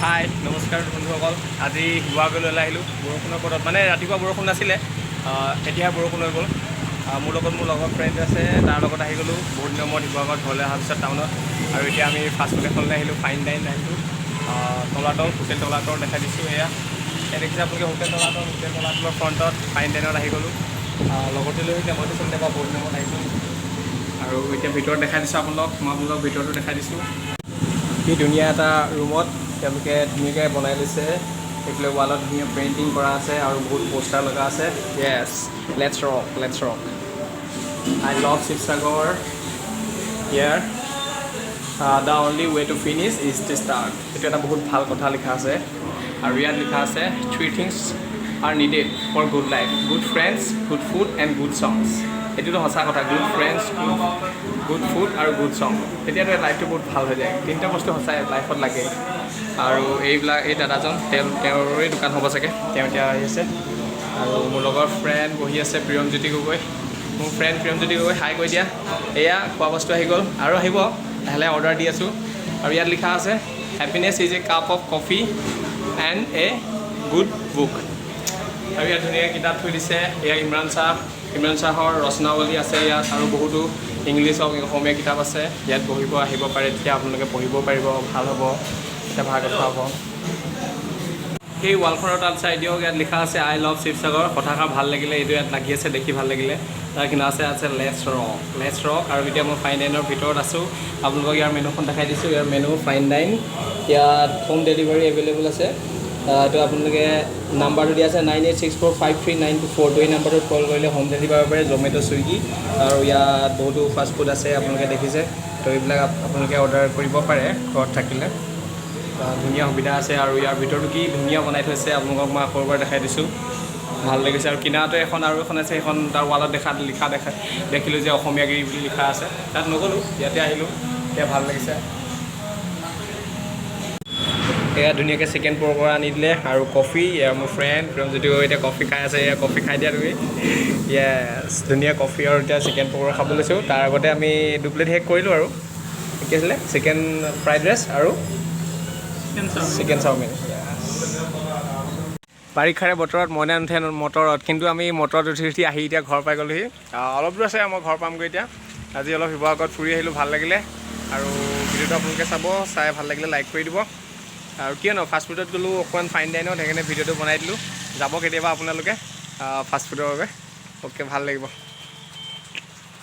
হাই নমস্কাৰ বন্ধুসকল আজি শিৱসাগৰলৈ আহিলোঁ বৰষুণৰ বতৰত মানে ৰাতিপুৱা বৰষুণ নাছিলে এতিয়া বৰষুণ হৈ গ'ল মোৰ লগৰ ফ্ৰেণ্ড আছে তাৰ লগত আহি গ'লোঁ বহুত দিনৰ মূৰত শিৱসাগৰত ঘৰলৈ অহাৰ পিছত টাউনত আৰু এতিয়া আমি ফাষ্টফুড এখনলৈ আহিলোঁ ফাইন ডাইন আহিলোঁ তলাতল হোটেল তলাতল দেখাই দিছোঁ এয়া দেখিছে আপোনালোকে হোটেল তলাতলৰ ফ্ৰণ্টত ফাইন ডাইনত আহি গ'লোঁ লগতে লৈ এতিয়া মইতো চিন্তা কৰা বহুত দিনৰ মূৰত আহিছোঁ আৰু এতিয়া ভিতৰত দেখাই দিছোঁ মই আপোনালোকক ভিতৰতো দেখাই দিছোঁ কি ধুনীয়া এটা ৰুমত তেওঁলোকে ধুনীয়াকৈ বনাই লৈছে এইফালে ৱালত ধুনীয়া পেইণ্টিং কৰা আছে আৰু বহুত পোষ্টাৰ লগা আছে yes let's rock I love Sivasagar here the only way to finish is to start এইটো এটা বহুত ভাল কথা লিখা আছে আৰু ইয়াত লিখা আছে 3 things are needed for good life good friends good food and good songs এইটোতো সঁচা কথা গুড ফ্ৰেণ্ডছ গুড ফুড আৰু গুড চং তেতিয়াতো লাইফটো বহুত ভাল হৈ যায় তিনিটা বস্তু সঁচাই লাইফত লাগে আৰু এইবিলাক এই দাদাজন তেওঁৰে দোকান হ'ব চাগে তেওঁ এতিয়া আহি আছে আৰু মোৰ লগৰ ফ্ৰেণ্ড বহি আছে প্ৰিয়মজ্যোতি গগৈ মোৰ ফ্ৰেণ্ড প্ৰিয়মজ্যোতি গগৈ হাই কৈ দিয়া এয়া খোৱা বস্তু আহি গ'ল আৰু আহিব লাহে অৰ্ডাৰ দি আছোঁ আৰু ইয়াত লিখা আছে happiness is a cup of coffee and a good book আৰু ইয়াত ধুনীয়াকৈ কিতাপ থৈ দিছে এয়া ইমৰান শ্বাহৰ ৰচনাৱলী আছে ইয়াত আৰু বহুতো ইংলিছ হওক অসমীয়া কিতাপ আছে ইয়াত পঢ়িব আহিব পাৰে তেতিয়া আপোনালোকে পঢ়িব পাৰিব ভাল হ'ব এটা ভাল কথা হ'ব সেই ৱালখনৰ তাত চাই দিয়ক ইয়াত লিখা আছে আই লাভ শিৱসাগৰ কথাষাৰ ভাল লাগিলে এইটো ইয়াত লাগি আছে দেখি ভাল লাগিলে তাৰ কিনা আছে লেটছ ৰক আৰু এতিয়া মই ফাইন ডাইনৰ ভিতৰত আছোঁ আপোনালোকক ইয়াৰ মেনুখন দেখাই দিছোঁ ইয়াৰ মেনু ফাইন ডাইন ইয়াত হোম ডেলিভাৰী এভেইলেবল আছে এইটো আপোনালোকে নাম্বাৰটো দিয়া আছে 9864539242 এই নাম্বাৰটোত কল কৰিলে হোম ডেলিভাৰী পাৰে জমেট' ছুইগি আৰু ইয়াত বহুতো ফাষ্টফুড আছে আপোনালোকে দেখিছে তো এইবিলাক আপোনালোকে অৰ্ডাৰ কৰিব পাৰে ঘৰত থাকিলে ধুনীয়া সুবিধা আছে আৰু ইয়াৰ ভিতৰতো কি ধুনীয়া বনাই থৈছে আপোনালোকক মই আকৌ এবাৰ দেখাই দিছোঁ ভাল লাগিছে আৰু কিনাৰতে এখন আছে সেইখন তাৰ ৱালত দেখিলোঁ যে অসমীয়া গিৰি বুলি লিখা আছে তাত নগ'লোঁ ইয়াতে আহিলোঁ এতিয়া ভাল লাগিছে এয়া ধুনীয়াকৈ চিকেন পকৰা আনি দিলে আৰু কফি এয়া মোৰ ফ্ৰেণ্ড প্ৰিয়মজ্যোতি গগৈ এতিয়া কফি খাই আছে এয়া কফি খাই দিয়া তুমি য়েছ ধুনীয়া কফি আৰু এতিয়া চিকেন পকৰা খাব লৈছোঁ তাৰ আগতে আমি 2 প্লেট শেষ কৰিলোঁ আৰু কি আছিলে চিকেন ফ্ৰাইড ৰাইচ আৰু চিকেন চাওমিন বাৰিষাৰে বতৰত মইনা নুঠে মটৰত কিন্তু আমি মটৰত উঠি আহি এতিয়া ঘৰ পাই গ'লোহি অলপ দূৰ আছে মই ঘৰ পামগৈ এতিয়া আজি অলপ শিৱসাগৰত ফুৰি আহিলোঁ ভাল লাগিলে আৰু ভিডিঅ'টো আপোনালোকে চাই ভাল লাগিলে লাইক কৰি দিব আৰু কিয়নো ফাষ্টফুডত গ'লোঁ অকণমান ফাইন ডাইনত সেইকাৰণে ভিডিঅ'টো বনাই দিলোঁ যাব কেতিয়াবা আপোনালোকে ফাষ্টফুডৰ বাবে অ'কে ভাল লাগিব